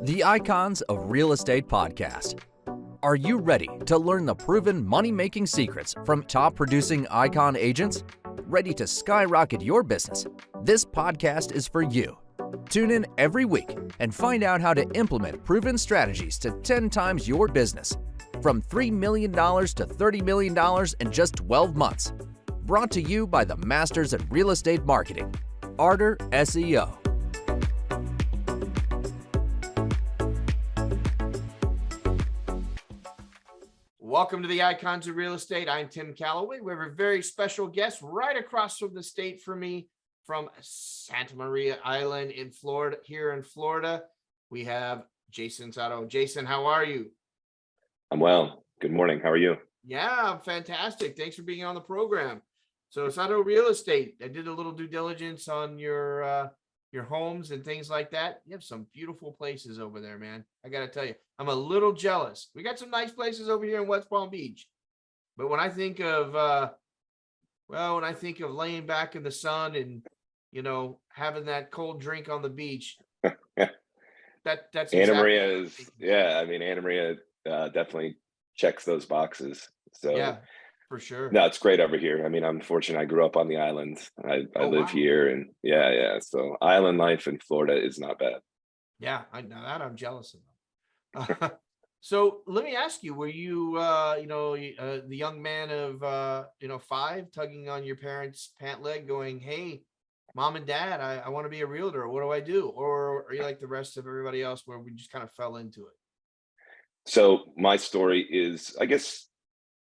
The Icons of Real Estate Podcast. Are you ready to learn the proven money-making secrets from top-producing Icon agents? Ready to skyrocket your business? This podcast is for you. Tune in every week and find out how to implement proven strategies to 10 times your business. From $3 million to $30 million in just 12 months. Brought to you by the Masters in Real Estate Marketing, Arter SEO. Welcome to the Icons of Real Estate. I'm Tim Calloway. We have a very special guest right across from the state for me from Santa Maria Island in Florida. Here in Florida, we have Jason Sato. Jason, how are you? I'm well. Good morning. How are you? Yeah, I'm fantastic. Thanks for being on the program. So Sato Real Estate, I did a little due diligence on your homes and things like that. You have some beautiful places over there, man. I got to tell you, I'm a little jealous. We got some nice places over here in West Palm Beach. But when I think of, laying back in the sun and, having that cold drink on the beach, that's Anna Maria is, Anna Maria definitely checks those boxes. So yeah, for sure. No, it's great over here. I mean, I'm fortunate. I grew up on the island. I live here, and yeah. So island life in Florida is not bad. Yeah, I'm jealous of. So let me ask you: were you, the young man of 5, tugging on your parents' pant leg, going, "Hey, mom and dad, I want to be a realtor. What do I do?" Or are you like the rest of everybody else, where we just kind of fell into it? So my story is, I guess,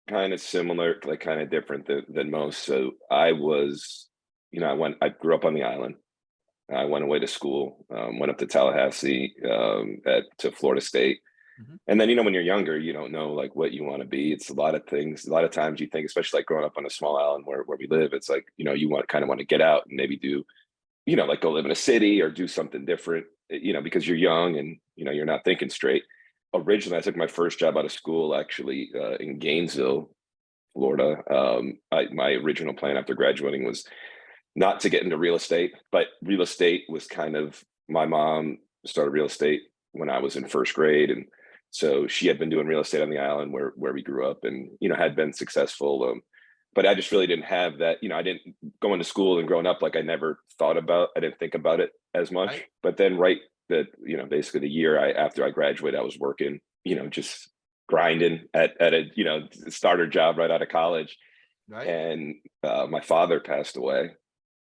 kind of similar, like kind of different than most. So I was, I grew up on the island. I went away to school, went up to Tallahassee, to Florida State. Mm-hmm. And then, when you're younger, you don't know like what you want to be. It's a lot of things. A lot of times you think, especially like growing up on a small island where we live, it's like, you want to get out and maybe do, like go live in a city or do something different, because you're young and, you're not thinking straight. Originally, I took my first job out of school actually in Gainesville, Florida. My original plan after graduating was not to get into real estate, but real estate was kind of, my mom started real estate when I was in first grade. And so she had been doing real estate on the island where we grew up and, had been successful. But I just really didn't have that, I didn't go into school and growing up, like I didn't think about it as much. Right. But then basically the year after I graduated, I was working, just grinding at a, starter job right out of college. Right. And my father passed away.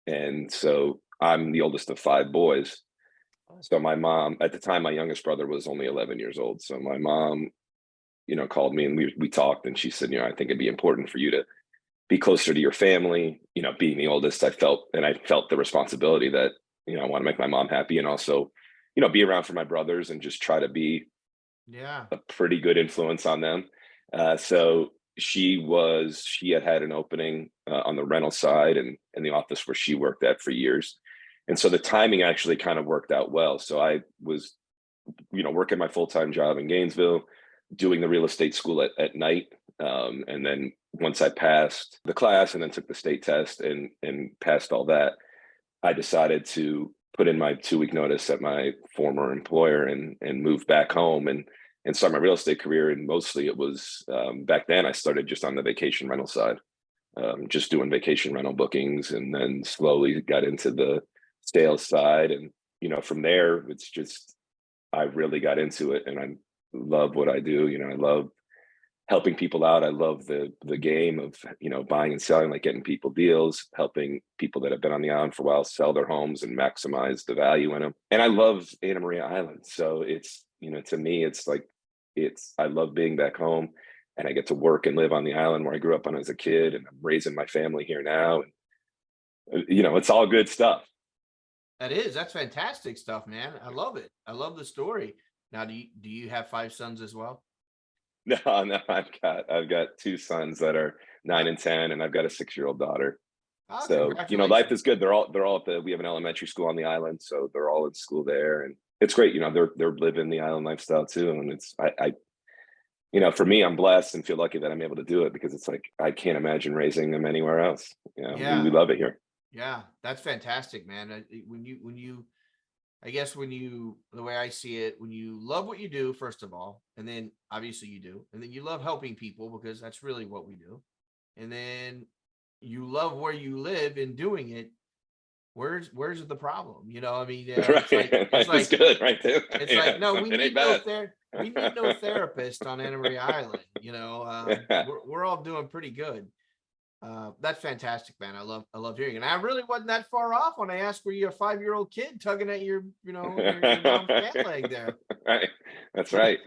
And so I'm the oldest of 5 boys. So my mom, at the time, my youngest brother was only 11 years old. So my mom, called me and we talked, and she said, I think it'd be important for you to be closer to your family. Being the oldest, I felt the responsibility that, I want to make my mom happy and also, be around for my brothers and just try to be a pretty good influence on them. So she had an opening on the rental side and in the office where she worked at for years. And so the timing actually kind of worked out well. So I was, working my full-time job in Gainesville, doing the real estate school at night. And then once I passed the class and then took the state test and passed all that, I decided to put in my 2-week notice at my former employer and move back home and start my real estate career. And mostly it was, back then I started just on the vacation rental side, just doing vacation rental bookings, and then slowly got into the sales side. And, from there, it's just, I really got into it and I love what I do. I love helping people out. I love the game of, buying and selling, like getting people deals, helping people that have been on the island for a while sell their homes and maximize the value in them. And I love Anna Maria Island. So it's, to me, it's like, I love being back home and I get to work and live on the island where I grew up on as a kid, and I'm raising my family here now. And, it's all good stuff. That's fantastic stuff, man. I love it. I love the story. Now, do you have 5 sons as well? No, I've got 2 sons that are 9 and 10, and I've got a 6-year-old daughter. Oh, so, life is good. They're all we have an elementary school on the island, so they're all in school there, and it's great. They're living the island lifestyle too. And it's, for me, I'm blessed and feel lucky that I'm able to do it, because it's like, I can't imagine raising them anywhere else. We love it here. Yeah, that's fantastic, man. When you I guess the way I see it, when you love what you do, first of all, and then obviously you do, and then you love helping people because that's really what we do. And then you love where you live in doing it. Where's the problem? I mean, Right. It's good, right there. It's like, no, It ain't bad. we need no therapist on Anna Maria Island. We're all doing pretty good. That's fantastic, man. I love hearing it. And I really wasn't that far off when I asked, were you a 5-year-old kid tugging at your mom's pant leg there? Right. That's right.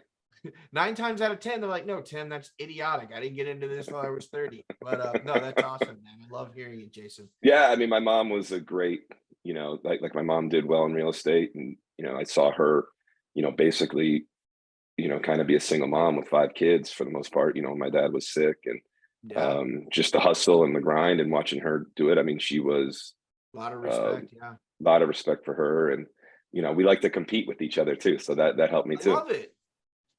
9 times out of 10, they're like, no, Tim, that's idiotic. I didn't get into this while I was 30. But no, that's awesome, man. I love hearing it, Jason. Yeah, I mean, my mom was a great, like my mom did well in real estate, and I saw her, basically, kind of be a single mom with 5 kids for the most part. My dad was sick, and Yeah, just the hustle and the grind, and watching her do it. I mean, she was a lot of respect. Yeah, a lot of respect for her, and we like to compete with each other too, so that helped me I too. love it.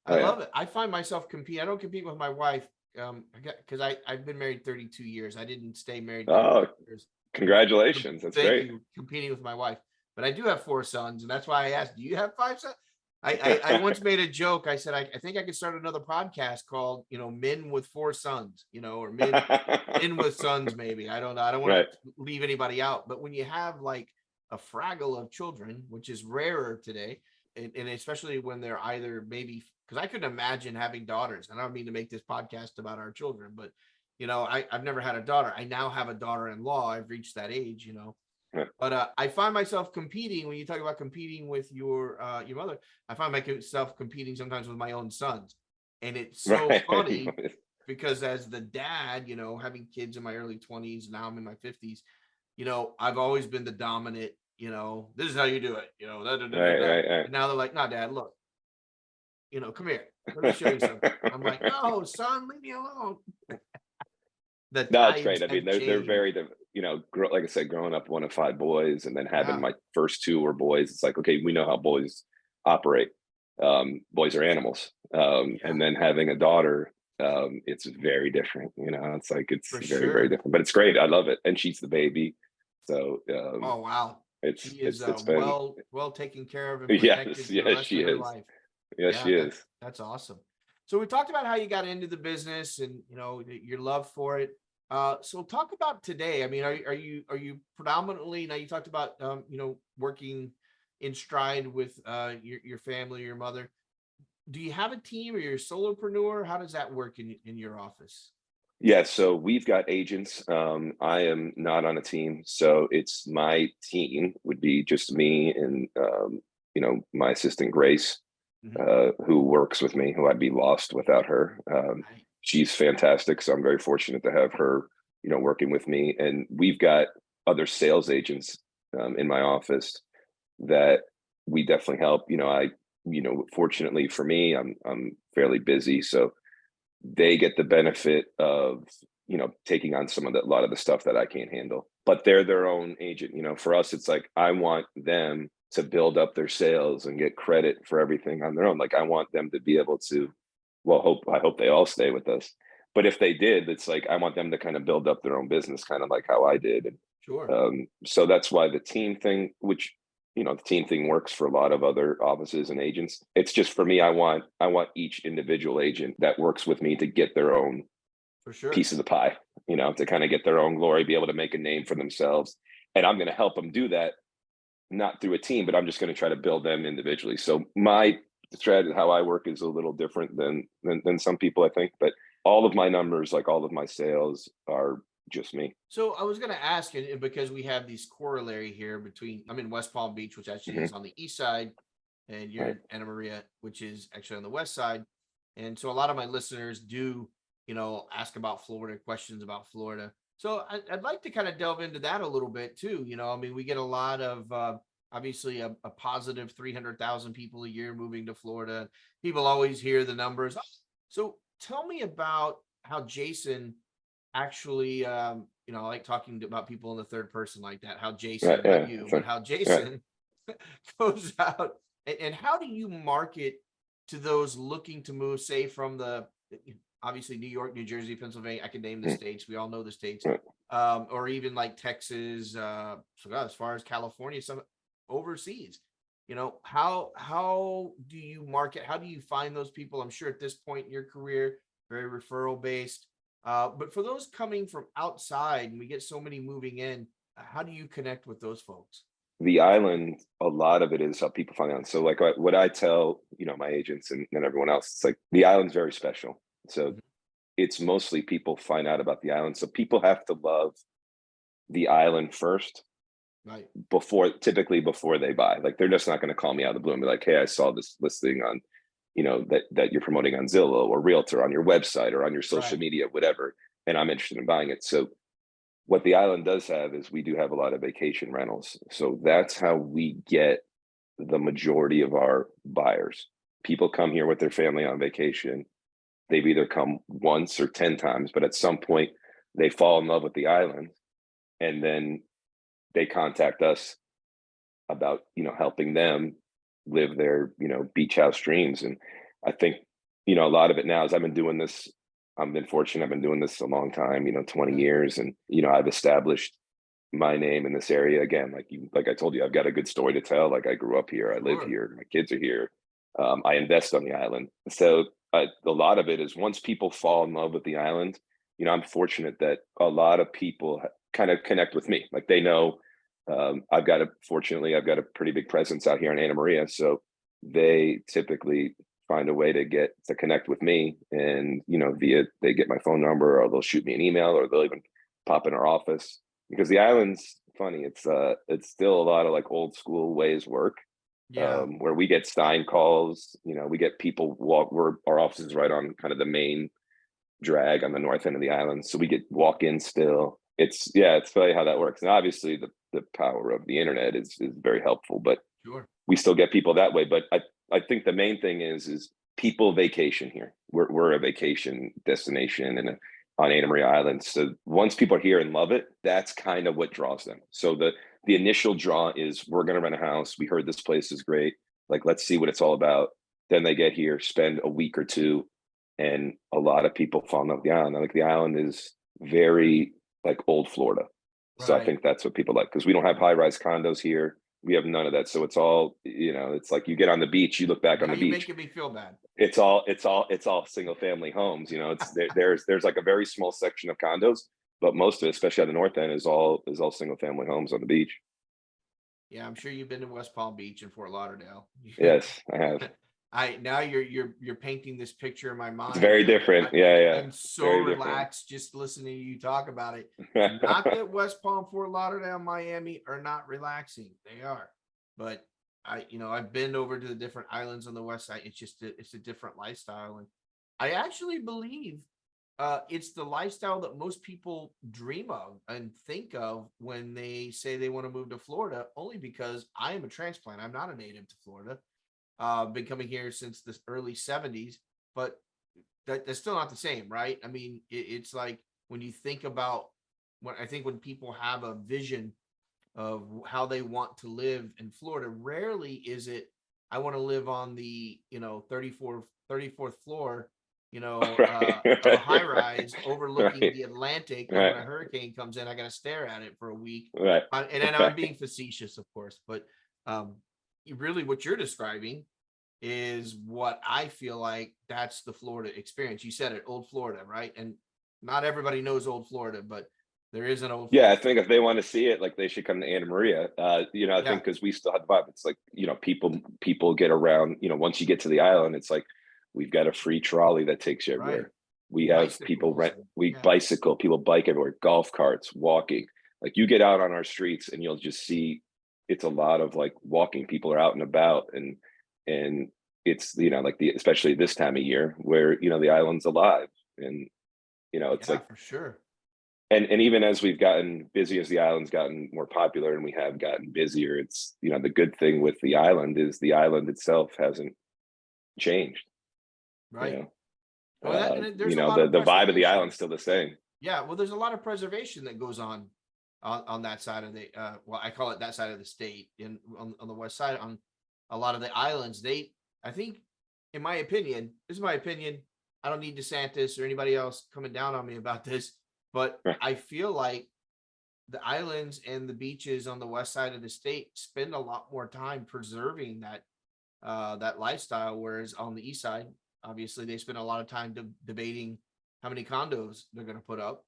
Oh, yeah. Love it. I find myself compete. I don't compete with my wife because I've been married 32 years. I didn't stay married 32 years. Congratulations. That's Thank great. you. Competing with my wife, but I do have 4 sons, and that's why I asked, do you have 5 sons? I once made a joke. I said, I think I could start another podcast called, Men with 4 Sons, or men with sons, maybe. I don't know. I don't want Right. to leave anybody out, but when you have like a fraggle of children, which is rarer today, and especially when they're either maybe, because I couldn't imagine having daughters. And I don't mean to make this podcast about our children, but I've never had a daughter. I now have a daughter-in-law. I've reached that age, Yeah. But I find myself competing when you talk about competing with your mother. I find myself competing sometimes with my own sons, and it's so Right. funny because as the dad, having kids in my early 20s, now I'm in my 50s. I've always been the dominant. This is how you do it. Right. And now they're like, no, Dad, look, come here. Let me show you something. I'm like, no, son, leave me alone. No, that's great. tides I mean, have they're very, changed. like I said, growing up one of 5 boys, and then having Yeah, my first 2 were boys. It's like, okay, we know how boys operate. Boys are animals. yeah, And then having a daughter, it's very different. It's like, it's for very, very sure. different, but it's great. I love it. And she's the baby. So, Oh, wow. She is it's been, well taken care of and protected yes, for the yes, rest she of her is. life. Yes, Yeah, she is. that's awesome. So we talked about how you got into the business and your love for it. So talk about today. I mean, are you predominantly, now you talked about working in stride with your family, your mother. Do you have a team, or you're a solopreneur? How does that work in your office? Yeah, so we've got agents. I am not on a team, so it's my team would be just me and my assistant Grace, Mhm. who works with me, who I'd be lost without her. Right. She's fantastic, so I'm very fortunate to have her, working with me. And we've got other sales agents in my office that we definitely help. Fortunately for me, I'm fairly busy, so they get the benefit of taking on a lot of the stuff that I can't handle. But they're their own agent. For us, it's like I want them to build up their sales and get credit for everything on their own. Like I want them to be able to, well, I hope they all stay with us. But if they did, it's like I want them to kind of build up their own business, kind of like how I did. And Sure. so that's why the team thing, which the team thing works for a lot of other offices and agents. It's just for me, I want each individual agent that works with me to get their own For sure. piece of the pie, to kind of get their own glory, be able to make a name for themselves. And I'm going to help them do that, not through a team, but I'm just going to try to build them individually. So my strategy, how I work, is a little different than some people, I think. But all of my numbers, like all of my sales, are just me. So I was going to ask, and because we have these corollary here between, I'm in West Palm Beach, which actually Mhm. is on the east side, and you're Right. in Anna Maria, which is actually on the west side. And so a lot of my listeners do, ask about Florida, questions about Florida. So I'd like to kind of delve into that a little bit too. I mean, we get a lot of, obviously a positive 300,000 people a year moving to Florida. People always hear the numbers. So tell me about how Jason actually, I like talking about people in the third person like that, how Jason, Right. not Yeah. you, So, but how right. Jason goes out and how do you market to those looking to move, say from the, obviously New York, New Jersey, Pennsylvania, I can name the Mhm. states, we all know the states, Right. or even like Texas, so as far as California, some overseas, how do you market? How do you find those people? I'm sure at this point in your career, very referral based. But for those coming from outside, and we get so many moving in, how do you connect with those folks? The island, a lot of it is how people find out. So like what I tell, my agents and everyone else, it's like the island's very special. So Mhm. it's mostly people find out about the island. So people have to love the island first Right. typically before they buy. Like they're just not going to call me out of the blue and be like, hey, I saw this listing on, that you're promoting on Zillow or Realtor on your website or on your social Right. media, whatever, and I'm interested in buying it. So what the island does have is we do have a lot of vacation rentals. So that's how we get the majority of our buyers. People come here with their family on vacation. They've either come once or 10 times, but at some point they fall in love with the island, and then they contact us about, helping them live their, beach house dreams. And I think, a lot of it now is I've been fortunate. I've been doing this a long time, 20 Right. years. And, I've established my name in this area again. Like I told you, I've got a good story to tell. Like I grew up here, I live Sure. here, my kids are here. I invest on the island. So a lot of it is once people fall in love with the island, I'm fortunate that a lot of people kind of connect with me. Like they know, fortunately, I've got a pretty big presence out here in Anna Maria. So they typically find a way to connect with me, and, they get my phone number, or they'll shoot me an email, or they'll even pop in our office, because the island's funny. It's still a lot of like old school ways work, Yeah. where we get Stein calls. We get people our office is right on kind of the main drag on the north end of the island, so we get walk-ins still. It's funny how that works, and obviously the power of the internet is very helpful, but Sure. we still get people that way. But I think the main thing is people vacation here. We're a vacation destination and on Anna Maria Island. So once people are here and love it, that's kind of what draws them. So the initial draw is, we're going to rent a house. We heard this place is great. Like, let's see what it's all about. Then they get here, spend a week or two, and a lot of people fall in love with the island. Like the island is very like old Florida. So I Right. think that's what people like, because we don't have high-rise condos here. We have none of that. So it's all, it's like you get on the beach, you look back on Now the you beach, making me feel bad. it's all single family homes. There's like a very small section of condos, but most of it, especially on the north end, is all single family homes on the beach. Yeah, I'm sure you've been to West Palm Beach and Fort Lauderdale. Yes, I have. I now you're painting this picture in my It's mind. very different. Yeah, yeah. I'm so Very different. relaxed just listening to you talk about it. Not that West Palm, Fort Lauderdale, Miami are not relaxing. They are. But I've been over to the different islands on the west side. It's a different lifestyle. And I actually believe it's the lifestyle that most people dream of and think of when they say they want to move to Florida, only because I am a transplant. I'm not a native to Florida. Been coming here since the early 70s, but that's still not the same, right? I mean, it's like when you think about when people have a vision of how they want to live in Florida, rarely is it, I want to live on the, 34th floor, Right, of a high right, rise overlooking right, the Atlantic. And when right, a hurricane comes in, I got to stare at it for a week. right, And then I'm right. being facetious, of course, but um, really what you're describing is what I feel like that's the Florida experience. You said it, old Florida, right? And not everybody knows old Florida, but there is an old Yeah, I Florida. think if they want to see it, like they should come to Anna Maria. I Yeah, think because we still have the vibe. It's like, people get around, once you get to the island, it's like we've got a free trolley that takes you right. everywhere. We have people Bicycles. Yeah, people bike everywhere, golf carts, walking. Like you get out on our streets and you'll just see it's a lot of like walking. People are out and about, and it's, like especially this time of year where, the island's alive, and, it's yeah, like, for sure. and even as we've gotten busy, as the island's gotten more popular and we have gotten busier, it's, the good thing with the island is the island itself hasn't changed. you Right. know Well, there's a lot the of vibe of the preservation. island's still the same. Yeah, well, there's a lot of preservation that goes on that side of the well, I call it that side of the state, on the west side, on a lot of the islands. I think, in my opinion, this is my opinion. I don't need DeSantis or anybody else coming down on me about this, but Right. I feel like the islands and the beaches on the west side of the state spend a lot more time preserving that lifestyle, whereas on the east side, obviously, they spend a lot of time debating how many condos they're going to put up.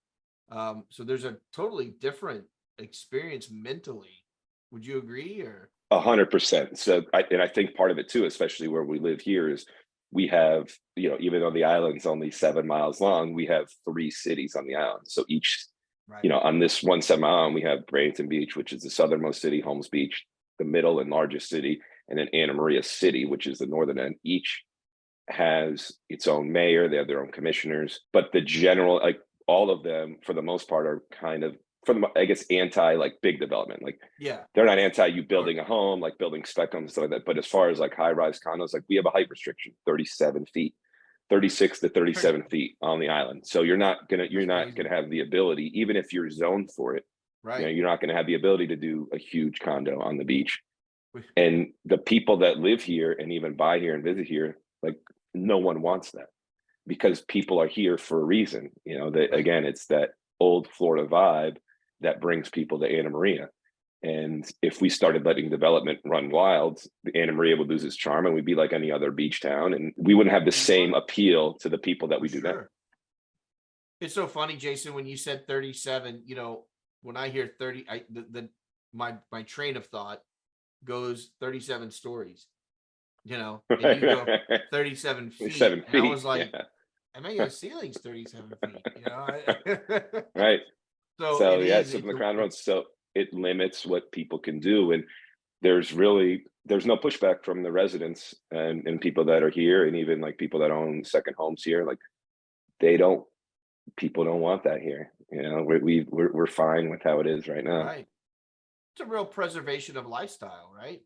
So there's a totally different experience mentally. Would you agree? Or 100%. So I think part of it too, especially where we live here, is we have, even though the island's only 7 miles long, we have 3 cities on the island. So each, right, on this 1 7 mile island, we have Bradenton Beach, which is the southernmost city, Holmes Beach, the middle and largest city, and then Anna Maria City, which is the northern end. Each has its own mayor, they have their own commissioners, but the general, like, all of them for the most part are kind of, I guess, anti like big development. Like, yeah, they're not anti you building a home, like building spec homes and stuff like that. But as far as like high rise condos, like we have a height restriction, 37 feet, 36 to 37 feet on the island. So you're not gonna have the ability, even if you're zoned for it, right, you're not gonna have the ability to do a huge condo on the beach. We- And the people that live here and even buy here and visit here, like, no one wants that, because people are here for a reason. That Right. again, it's that old Florida vibe that brings people to Anna Maria. And if we started letting development run wild, the Anna Maria would lose its charm, and we'd be like any other beach town, and we wouldn't have the same appeal to the people that we do now. Sure. It's so funny, Jason, when you said 37, when I hear 30, my train of thought goes 37 stories, and you go 37 feet. 7 And I feet. was like, Yeah. I mean, the ceiling's 37 feet, Right. So So it yeah, is. so from the crown roads, so it limits what people can do, and there's no pushback from the residents and people that are here, and even like people that own second homes here. Like, people don't want that here. We're fine with how it is right now. Right. It's a real preservation of lifestyle, right?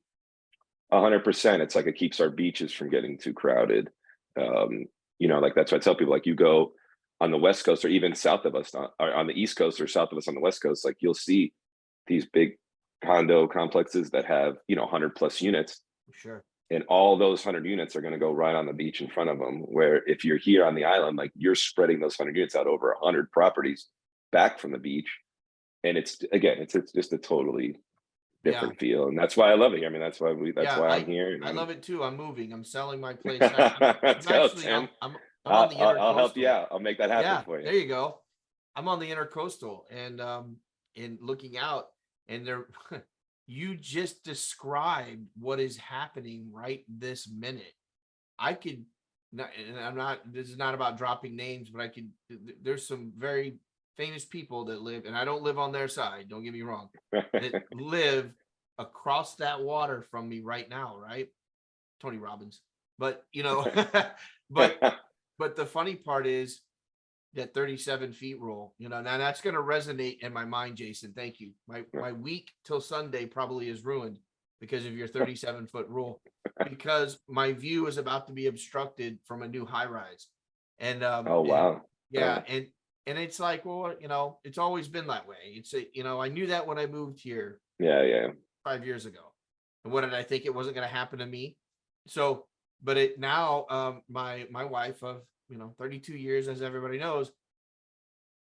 100%. It's like it keeps our beaches from getting too crowded. Like, that's why I tell people, like, you go on the West Coast or even south of us, or on the East Coast or south of us on the West Coast, like, you'll see these big condo complexes that have 100 plus units, Sure. and all those 100 units are going to go right on the beach in front of them. Where if you're here on the island, like, you're spreading those 100 units out over 100 properties back from the beach, and it's just a totally different feel, and that's why I love it here. I mean, that's why I'm here. I love it too. I'm moving. I'm selling my place. Let's go, Tim. I'm on the intercoastal. I'll help you out. I'll make that happen for you. There you go. I'm on the intercoastal, and looking out, and there, you just described what is happening right this minute. I could not, and I'm not. This is not about dropping names, but there's some very famous people that live, and I don't live on their side. Don't get me wrong. That live across that water from me right now, right? Tony Robbins. But but the funny part is that 37 feet rule, now that's going to resonate in my mind, Jason. Thank you. My week till Sunday probably is ruined because of your 37-foot rule, because my view is about to be obstructed from a new high rise. And oh wow. yeah. And it's like, well, it's always been that way. It's I knew that when I moved here. Yeah. 5 years ago. And what did I think? It wasn't going to happen to me. So, but it now, my wife of 32 years, as everybody knows,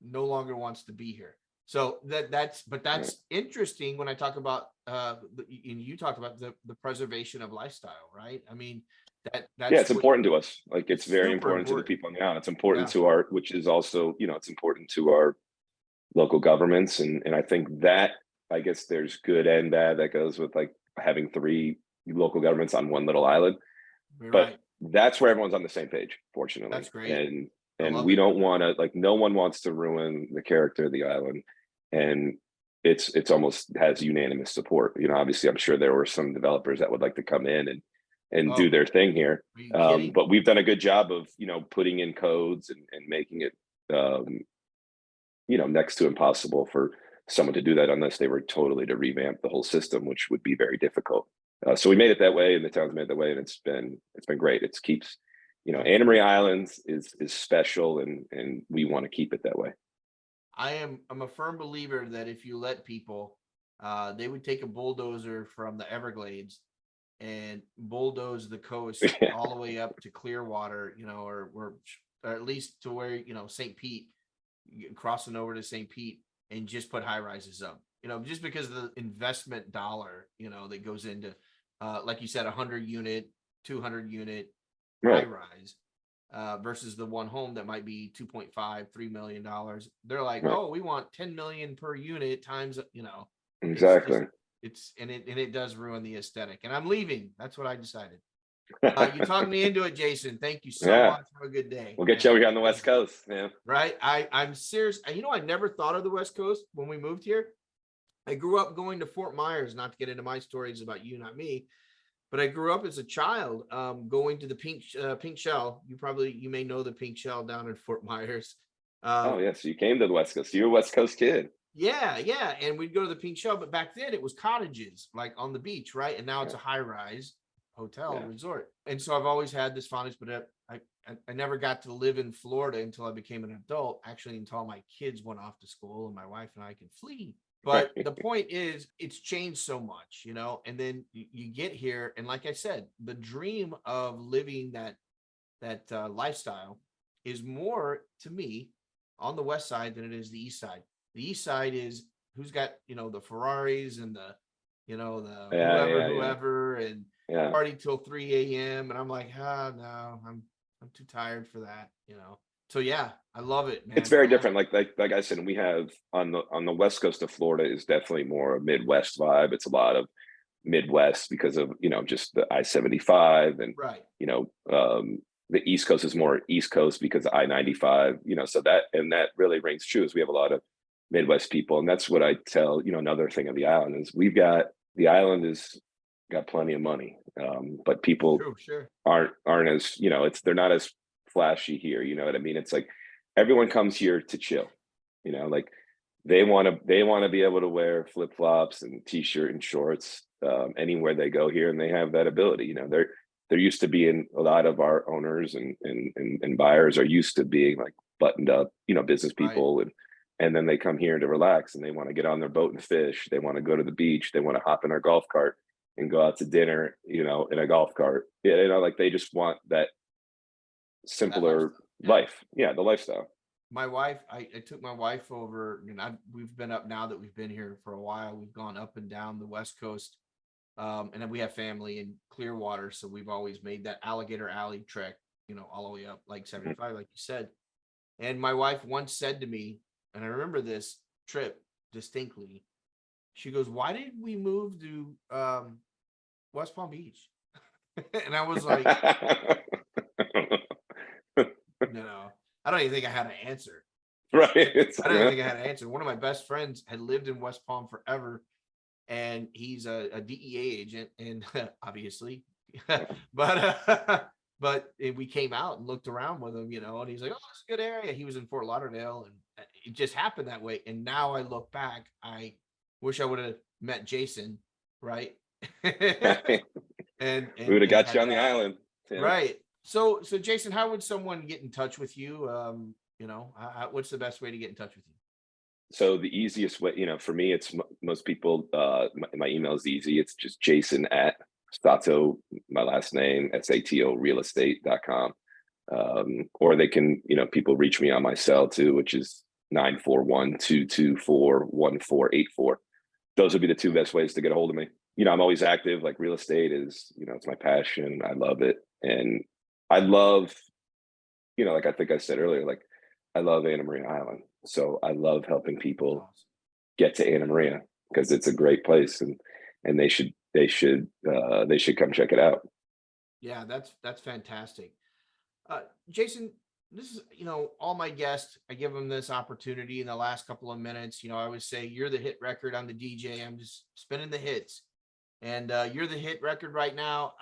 no longer wants to be here. So that's interesting when I talk about and you talked about the preservation of lifestyle, right? I mean, that's it's important to us. Like, it's very important to the important. people on the island. It's important to our, which is also, it's important to our local governments. And I think that, I guess there's good and bad that goes with like having 3 local governments on one little island. But that's where everyone's on the same page, fortunately. That's great. And we don't want to, like, no one wants to ruin the character of the island. And it's almost has unanimous support. Obviously, I'm sure there were some developers that would like to come in and do their thing here. But we've done a good job of, putting in codes and making it, next to impossible for someone to do that unless they were totally to revamp the whole system, which would be very difficult. So we made it that way, and the town's made it that way, and it's been great. It keeps, Anna Maria Islands is special, and we want to keep it that way. I'm a firm believer that if you let people, they would take a bulldozer from the Everglades and bulldoze the coast all the way up to Clearwater, or at least to where, St. Pete, crossing over to St. Pete, and just put high rises up, just because of the investment dollar, that goes into, like you said, 100 unit, 200 unit high Right. rise, versus the one home that might be 2.5, $3 million. They're like, Right. oh, we want 10 million per unit times, it's just, Exactly. it does ruin the aesthetic. And I'm leaving. That's what I decided. You talked me into it, Jason. Thank you so Yeah. much. Have a good day. We'll get you over here on the West Coast, man. Right. I'm serious. I never thought of the West Coast when we moved here. I grew up going to Fort Myers, not to get into my stories about you, not me, but I grew up as a child, going to the Pink Shell. You may know the Pink Shell down in Fort Myers. Oh, yeah. So you came to the West Coast. You're a West Coast kid. Yeah. And we'd go to the Pink Shell, but back then it was cottages like on the beach, right? And now it's a high rise hotel resort. And so I've always had this fondness, but I never got to live in Florida until I became an adult, actually, until my kids went off to school and my wife and I could flee. But the point is, it's changed so much, and then you get here. And like I said, the dream of living that lifestyle is more to me on the West Side than it is the East Side. The East Side is who's got, the Ferraris and the whoever, and party till 3 a.m. And I'm like, no, I'm too tired for that, So yeah, I love it, man. It's very different. Like I said, we have on the West Coast of Florida is definitely more a Midwest vibe. It's a lot of Midwest because of, just the I-75 and, right. The East Coast is more East Coast because of I-95, so that really rings true is we have a lot of Midwest people. And that's what I tell, another thing of the island is the island is got plenty of money. But people sure. aren't as, they're not as flashy here. You know what I mean? It's like everyone comes here to chill, like they want to be able to wear flip-flops and t-shirt and shorts anywhere they go here. And they have that ability, they're used to being, a lot of our owners and buyers are used to being like buttoned up, business people. Right. And then they come here to relax and they want to get on their boat and fish. They want to go to the beach. They want to hop in our golf cart and go out to dinner, in a golf cart. Like they just want that simpler life. Yeah, the lifestyle. My wife, I took my wife over, we've been up now that we've been here for a while. We've gone up and down the West Coast. And then we have family in Clearwater. So we've always made that Alligator Alley trek, all the way up like 75, like you said. And my wife once said to me, and I remember this trip distinctly, she goes, "Why did we move to West Palm Beach?" And I was like, no, I don't even think I had an answer. Right. I don't even think I had an answer. One of my best friends had lived in West Palm forever, and he's a DEA agent, and obviously, but we came out and looked around with him, and he's like, "Oh, it's a good area." He was in Fort Lauderdale, and it just happened that way. And now I look back, I wish I would have met Jason, right? and we would have got you on the island. Yeah. Right. So Jason, how would someone get in touch with you? What's the best way to get in touch with you? So the easiest way, for me, it's most people, my email is easy. It's just Jason at Sato, my last name, SATO realestate.com. Or they can, people reach me on my cell too, which is 941-224-1484. Those would be the two best ways to get a hold of me. I'm always active. Like real estate is, it's my passion. I love it. And I love, like I think I said earlier, like I love Anna Maria Island. So I love helping people get to Anna Maria because it's a great place and they should come check it out. Yeah, that's fantastic. Jason, this is, all my guests, I give them this opportunity in the last couple of minutes. I always say, you're the hit record. I'm the DJ. I'm just spinning the hits. And you're the hit record right now.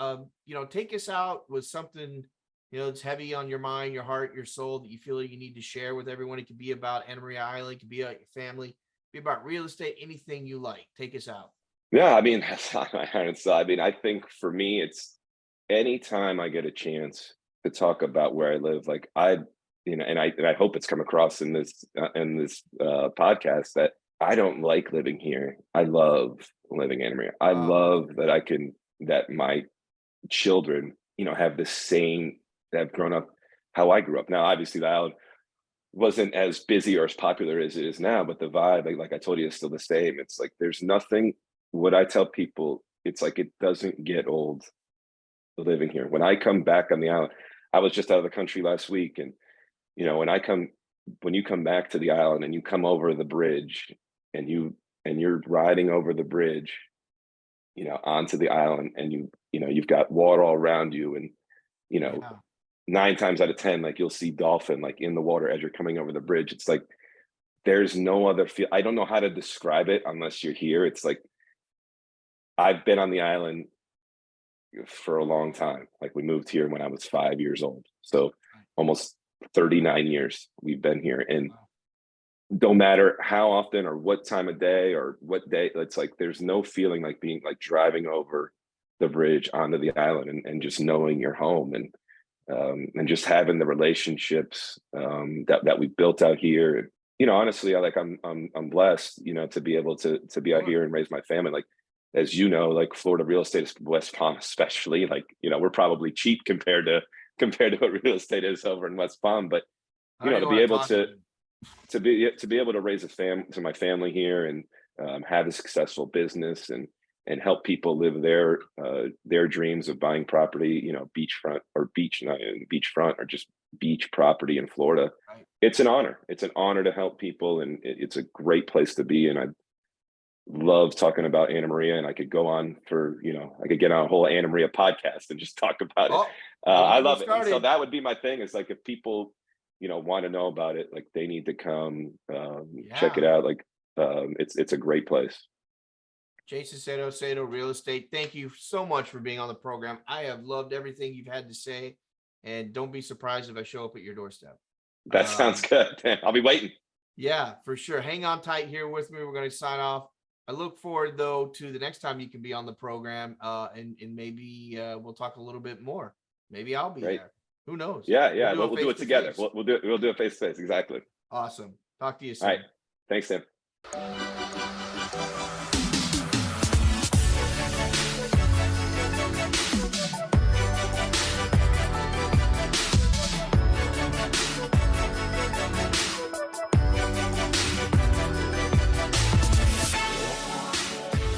Take us out with something, it's heavy on your mind, your heart, your soul that you feel like you need to share with everyone. It could be about Anna Maria Island. It could be about your family. It could be about real estate, anything you like. Take us out. Yeah, I mean, that's on my heart and soul. I mean, I think for me, it's anytime I get a chance to talk about where I live, like and I hope it's come across in this podcast that I don't like living here. I love living in Anna Maria. I love that my children, have the same, that have grown up how I grew up. Now, obviously, the island wasn't as busy or as popular as it is now, but the vibe, like I told you, is still the same. It's like there's nothing. What I tell people, it's like it doesn't get old living here. When I come back on the island, I was just out of the country last week, and you know, when you come back to the island and you come over the bridge, and you're riding over the bridge, you know, onto the island, and you know, you've got water all around you, and you know, Yeah. 9 times out of 10, like you'll see dolphin like in the water as you're coming over the bridge. It's like there's no other feel. I don't know how to describe it unless you're here. It's like I've been on the island for a long time. Like we moved here when I was 5 years old. So almost 39 years we've been here. And Wow. no matter how often or what time of day or what day, it's like there's no feeling like being like driving over the bridge onto the island and just knowing you're home, and just having the relationships that we built out here. You know, honestly, I'm blessed, you know, to be able to be out Sure. here and raise my family. Like, as you know, like Florida real estate is West Palm, especially. Like, you know, we're probably cheap compared to what real estate is over in West Palm. But I you don't know, even to be wanna able talk about it. to be able to raise my family here, and have a successful business, and help people live their dreams of buying property, you know, beachfront or not even beachfront or just beach property in Florida. Right. It's an honor. It's an honor to help people, and it's a great place to be. And I love talking about Anna Maria, and I could go on for, you know, I could get on a whole Anna Maria podcast and just talk about it. Oh, don't I get me love it. And so started. that would be my thing, is like if people, you know, want to know about it, like they need to come check it Yeah. out. Like it's a great place. Jason Sato Real Estate, thank you so much for being on the program. I have loved everything you've had to say, and don't be surprised if I show up at your doorstep. That sounds Um, good. I'll be waiting. yeah, for sure. Hang on tight here with me. We're going to sign off. I look forward though to the next time you can be on the program, and maybe we'll talk a little bit more. Maybe I'll be Great. there. Who knows? Yeah, We'll yeah. do Well, a we'll do face it to together. face. We'll do it face to face. Exactly. Awesome. Talk to you All right. soon. Thanks, Tim.